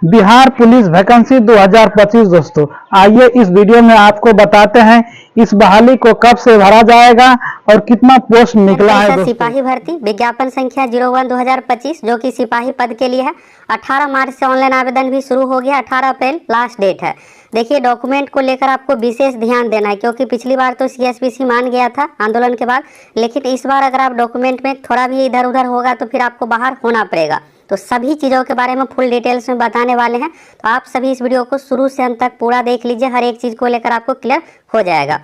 Bihar police vacancy 2025 दोस्तों, आइए इस वीडियो में आपको बताते हैं इस बहाली को कब से भरा जाएगा और कितना पोस्ट निकला है दोस्तों। सिपाही भर्ती विज्ञापन संख्या 01/2025 जो कि सिपाही पद के लिए है। 18 मार्च से ऑनलाइन आवेदन भी शुरू हो गया। 18 अप्रैल लास्ट डेट है। देखिए, डॉक्यूमेंट को लेकर आपको विशेष ध्यान देना है, क्योंकि पिछली बार तो सीएसपीसी मान गया था आंदोलन के बाद, लेकिन इस बार अगर आप डॉक्यूमेंट में थोड़ा भी इधर उधर होगा तो फिर आपको बाहर होना पड़ेगा। तो सभी चीज़ों के बारे में फुल डिटेल्स में बताने वाले हैं, तो आप सभी इस वीडियो को शुरू से अंत तक पूरा देख लीजिए। हर एक चीज़ को लेकर आपको क्लियर हो जाएगा।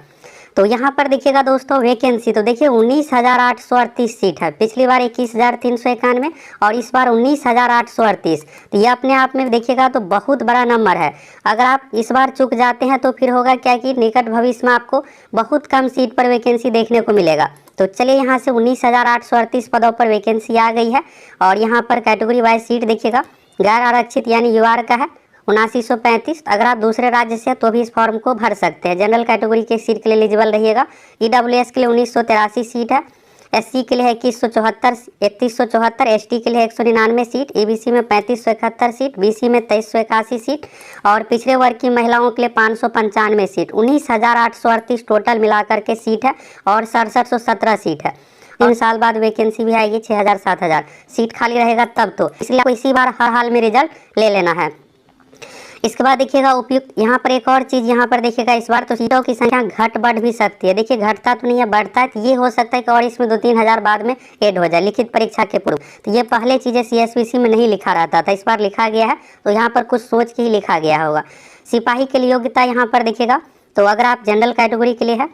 तो यहाँ पर देखिएगा दोस्तों, वैकेंसी तो देखिए 19,838 सीट है। पिछली बार 21,391 और इस बार 19,838। तो ये अपने आप में देखिएगा तो बहुत बड़ा नंबर है। अगर आप इस बार चूक जाते हैं तो फिर होगा क्या कि निकट भविष्य में आपको बहुत कम सीट पर वैकेंसी देखने को मिलेगा। तो चलिए, यहाँ से 19,838 पदों पर वैकेंसी आ गई है। और यहाँ पर कैटेगरी वाइज सीट देखिएगा, गैर आरक्षित यानी यूआर का है 7935। अगर आप दूसरे राज्य से तो भी इस फॉर्म को भर सकते हैं। जनरल कैटेगरी के सीट के लिए एलिजिबल रहिएगा। ईडब्ल्यूएस के लिए 1983 सीट है। एससी के लिए 3174, एसटी के लिए 199 सीट, ईबीसी में 3571 सीट, बीसी में 2381 सीट और पिछड़े वर्ग की महिलाओं के लिए 595 सीट। 19,838 टोटल मिलाकर के सीट है और 6717 सीट है। 3 साल बाद वैकेंसी भी आएगी 6,000 7,000 सीट खाली रहेगा तब, तो इसलिए आपको इसी बार हर हाल में रिजल्ट ले लेना है। इसके बाद देखिएगा उपयुक्त, यहाँ पर एक और चीज़ यहाँ पर देखिएगा, इस बार तो सीटों की संख्या घट बढ़ भी सकती है। देखिए, घटता तो नहीं है, बढ़ता है। तो ये हो सकता है कि और इसमें 2-3 हज़ार बाद में ऐड हो जाए लिखित परीक्षा के पूर्व। तो ये पहले चीज़ें सीएसपीसी में नहीं लिखा रहता था, इस बार लिखा गया है। तो यहाँ पर कुछ सोच के ही लिखा गया होगा। सिपाही के लिए योग्यता यहाँ पर देखिएगा, तो अगर आप जनरल कैटेगरी के लिए है,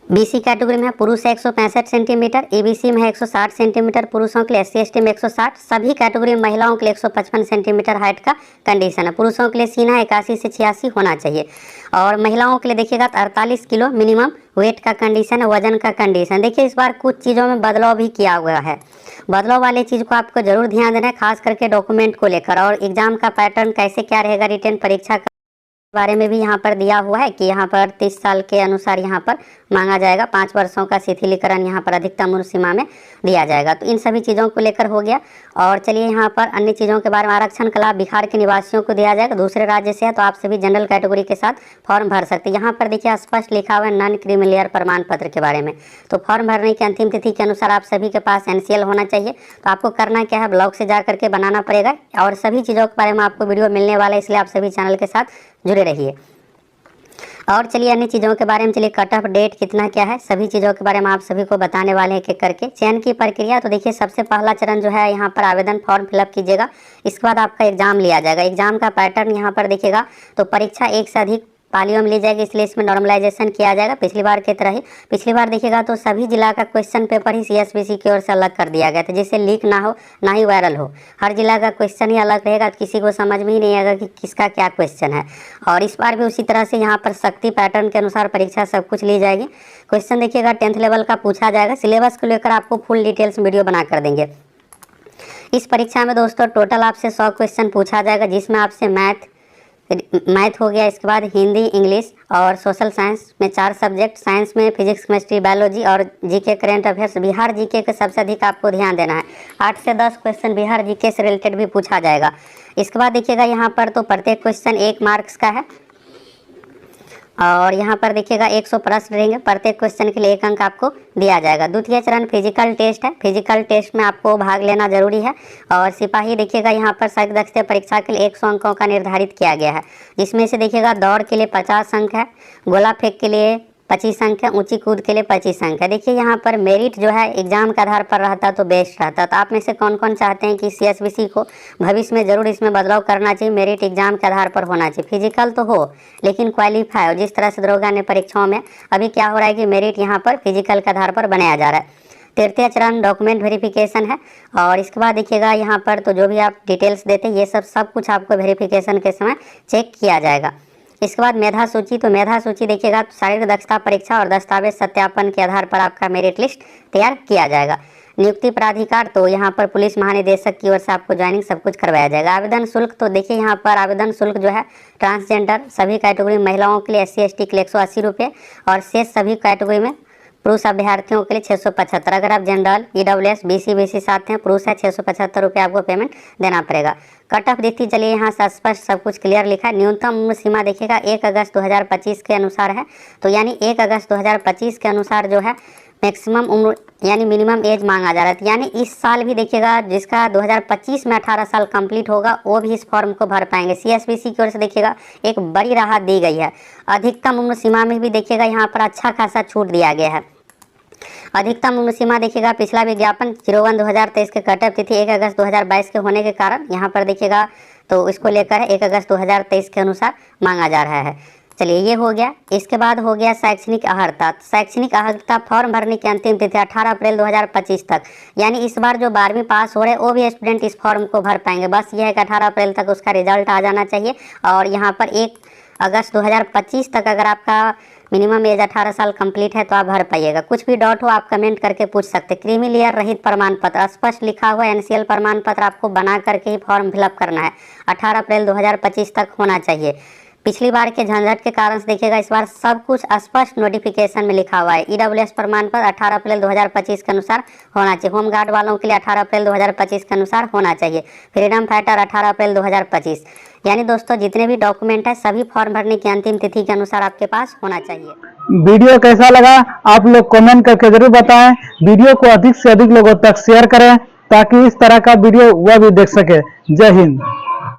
बीसी कैटेगरी में है, पुरुष है 165 सेंटीमीटर, एबीसी में है 160 सेंटीमीटर पुरुषों के लिए, एससी एसटी में 160, सभी कैटेगरी में महिलाओं के लिए 155 सेंटीमीटर हाइट का कंडीशन है। पुरुषों के लिए सीना 81 से 86 होना चाहिए और महिलाओं के लिए देखिएगा 48 किलो मिनिमम वेट का कंडीशन है, वजन का कंडीशन। देखिए, इस बार कुछ चीज़ों में बदलाव भी किया हुआ है। बदलाव वाले चीज़ को आपको जरूर ध्यान देना है, खास करके डॉक्यूमेंट को लेकर। और एग्जाम का पैटर्न कैसे क्या रहेगा, रिटन परीक्षा का बारे में भी यहाँ पर दिया हुआ है कि यहाँ पर 30 साल के अनुसार यहाँ पर मांगा जाएगा। 5 वर्षों का शिथिलीकरण यहाँ पर अधिकतम उम्र सीमा में दिया जाएगा। तो इन सभी चीज़ों को लेकर हो गया। और चलिए, यहाँ पर अन्य चीज़ों के बारे में, आरक्षण का लाभ बिहार के निवासियों को दिया जाएगा। दूसरे राज्य से है तो आप सभी जनरल कैटेगरी के साथ फॉर्म भर सकते हैं। यहाँ पर देखिए स्पष्ट लिखा हुआ है नॉन क्रीमिलियर प्रमाण पत्र के बारे में। तो फॉर्म भरने की अंतिम तिथि के अनुसार आप सभी के पास एनसीएल होना चाहिए। तो आपको करना क्या है, ब्लॉग से जा करके बनाना पड़ेगा। और सभी चीज़ों के बारे में आपको वीडियो मिलने वाला है, इसलिए आप सभी चैनल के साथ जुड़े रहिए। और चलिए, अन्य चीज़ों के बारे में, चलिए कट ऑफ डेट कितना क्या है, सभी चीज़ों के बारे में आप सभी को बताने वाले हैं एक करके। चयन की प्रक्रिया तो देखिए, सबसे पहला चरण जो है यहाँ पर आवेदन फॉर्म फिलअप कीजिएगा। इसके बाद आपका एग्जाम लिया जाएगा। एग्जाम का पैटर्न यहाँ पर देखिएगा, तो परीक्षा एक से अधिक पालियों में ली जाएगी, इसलिए इसमें नॉर्मलाइजेशन किया जाएगा पिछली बार की तरह ही। पिछली बार देखिएगा तो सभी जिला का क्वेश्चन पेपर ही सीएसपीसी की ओर से अलग कर दिया गया था, जिससे लीक ना हो ना ही वायरल हो। हर जिला का क्वेश्चन ही अलग रहेगा, तो किसी को समझ में ही नहीं आएगा कि किसका क्या क्वेश्चन है। और इस बार भी उसी तरह से यहाँ पर सख्ती पैटर्न के अनुसार परीक्षा सब कुछ ली जाएगी। क्वेश्चन देखिएगा 10th लेवल का पूछा जाएगा। सिलेबस को लेकर आपको फुल डिटेल्स वीडियो बना कर देंगे। इस परीक्षा में दोस्तों टोटल आपसे 100 क्वेश्चन पूछा जाएगा, जिसमें आपसे मैथ हो गया, इसके बाद हिंदी, इंग्लिश और सोशल साइंस में 4 सब्जेक्ट, साइंस में फिजिक्स, केमिस्ट्री, बायोलॉजी और GK current affairs. Bihar GK के सबसे अधिक आपको ध्यान देना है। 8 से 10 क्वेश्चन बिहार जीके से रिलेटेड भी पूछा जाएगा। इसके बाद देखिएगा यहाँ पर तो प्रत्येक क्वेश्चन 1 मार्क्स का है और यहाँ पर देखिएगा 100 प्रश्न रहेंगे। प्रत्येक क्वेश्चन के लिए 1 अंक आपको दिया जाएगा। द्वितीय चरण फिजिकल टेस्ट है। फिजिकल टेस्ट में आपको भाग लेना जरूरी है। और सिपाही देखिएगा यहाँ पर शारीरिक दक्षता परीक्षा के लिए 100 अंकों का निर्धारित किया गया है, जिसमें से देखिएगा दौड़ के लिए 50 अंक है, गोला फेंक के लिए 25 अंक है, ऊंची कूद के लिए 25 अंक है। देखिए, यहाँ पर मेरिट जो है एग्जाम के आधार पर रहता तो बेस्ट रहता। तो आप में से कौन कौन चाहते हैं कि सीएसबीसी को भविष्य में जरूर इसमें बदलाव करना चाहिए, मेरिट एग्जाम के आधार पर होना चाहिए। फिजिकल तो हो लेकिन क्वालिफाई हो, जिस तरह से दरोगा ने परीक्षाओं में अभी क्या हो रहा है कि मेरिट यहाँ पर फिजिकल के आधार पर बनाया जा रहा है। तृतीय चरण डॉक्यूमेंट वेरिफिकेशन है। और इसके बाद देखिएगा यहाँ पर तो जो भी आप डिटेल्स देते हैं ये सब कुछ आपको वेरिफिकेशन के समय चेक किया जाएगा। इसके बाद मेधा सूची, तो मेधा सूची देखिएगा तो शारीरिक दक्षता परीक्षा और दस्तावेज सत्यापन के आधार पर आपका मेरिट लिस्ट तैयार किया जाएगा। नियुक्ति प्राधिकार, तो यहाँ पर पुलिस महानिदेशक की ओर से आपको ज्वाइनिंग सब कुछ करवाया जाएगा। आवेदन शुल्क, तो देखिए यहाँ पर आवेदन शुल्क जो है ट्रांसजेंडर सभी कैटेगरी महिलाओं के लिए, एससी एसटी के लिए 180 रुपये और शेष सभी कैटेगरी में पुरुष अभ्यर्थियों के लिए 675। अगर आप जनरल, EWS, BC, BC साथ हैं, पुरुष है, 675 रुपये आपको पेमेंट देना पड़ेगा। कट ऑफ देखती चलिए, यहाँ से स्पष्ट सब कुछ क्लियर लिखा है। न्यूनतम उम्र सीमा देखिएगा 1 अगस्त 2025 के अनुसार है, तो यानी 1 अगस्त 2025 के अनुसार जो है मैक्सिमम उम्र यानी मिनिमम एज मांगा जा रहा है। यानी इस साल भी देखिएगा जिसका 2025 में 18 साल कंप्लीट होगा वो भी इस फॉर्म को भर पाएंगे। CSBC की ओर से देखिएगा एक बड़ी राहत दी गई है। अधिकतम उम्र सीमा में भी देखिएगा यहाँ पर अच्छा खासा छूट दिया गया है। अधिकतम उम्र सीमा देखिएगा पिछला विज्ञापन 01/2023 के कट ऑफ तिथि 1 अगस्त 2022 के होने के कारण यहाँ पर देखिएगा तो इसको लेकर 1 अगस्त 2023 के अनुसार मांगा जा रहा है। चलिए ये हो गया। इसके बाद हो गया शैक्षणिक अर्हता। शैक्षणिक अर्हता फॉर्म भरने की अंतिम तिथि 18 अप्रैल 2025 तक, यानी इस बार जो 12वीं पास हो रहे वो भी स्टूडेंट इस फॉर्म को भर पाएंगे। बस ये है कि 18 अप्रैल तक उसका रिजल्ट आ जाना चाहिए और यहाँ पर 1 अगस्त 2025 तक अगर आपका मिनिमम एज 18 साल कंप्लीट है तो आप भर पाइएगा। कुछ भी डाउट हो आप कमेंट करके पूछ सकते। क्रीमी लेयर रहित प्रमाण पत्र स्पष्ट लिखा हुआ NCL प्रमाण पत्र आपको बना करके ही फॉर्म फिलअप करना है। 18 अप्रैल 2025 तक होना चाहिए। पिछली बार के झंझट के कारण से देखिएगा इस बार सब कुछ स्पष्ट नोटिफिकेशन में लिखा हुआ है। EWS प्रमाण पत्र 18 अप्रैल 2025 के अनुसार होना चाहिए। होम गार्ड वालों के लिए 18 अप्रैल 2025 के अनुसार होना चाहिए। फ्रीडम फाइटर 18 अप्रैल 2025। यानी दोस्तों जितने भी डॉक्यूमेंट है सभी फॉर्म भरने की अंतिम तिथि के अनुसार आपके पास होना चाहिए। वीडियो कैसा लगा आप लोग कमेंट करके जरूर बताएं। वीडियो को अधिक से अधिक लोगों तक शेयर करें ताकि इस तरह का वीडियो वह भी देख सके। जय हिंद।